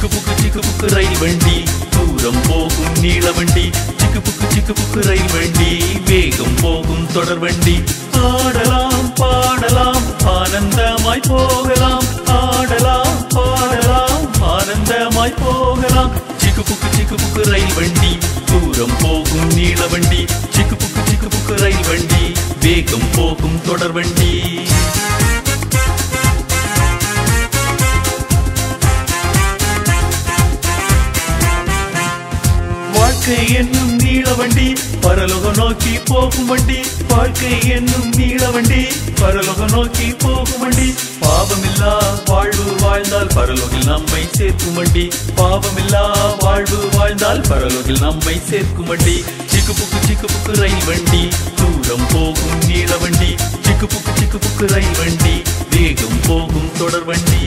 சிக்கு புக்கு ரயில் வண்டி தூரம் போகும் நீள வண்டி சிக்கு புக்கு ரயில் வண்டி வேகம் போகும் தொடர் வண்டி ஆடலாம் பாடலாம் ஆனந்தமாய் போகலாம் ஆடலாம் பாடலாம் ஆனந்தமாய் போகலாம் சிக்கு புக்கு ரயில் வண்டி தூரம் போகும் நீள வண்டி சிக்கு புக்கு ரயில் வண்டி வேகம் போகும் தொடர் வண்டி வாழ்க்கை என்னும் நீள வண்டி பரலோகம் நோக்கி போகும் வண்டி வாழ்க்கை என்னும் நீள வண்டி பரலோகம் நோக்கி போகும் வண்டி பாவமில்லா வாழ்வு வாழ்ந்தால் பரலோகில் நம்மை சேர்க்கும் வண்டி பாவமில்லா வாழ்வு வாழ்ந்தால் பரலோகில் நம்மை சேர்க்கும் வண்டி சிக்கு புக்கு ரயில் வண்டி தூரம் போகும் நீள வண்டி சிக்கு புக்கு ரயில் வண்டி வேகம் போகும் தொடர் வண்டி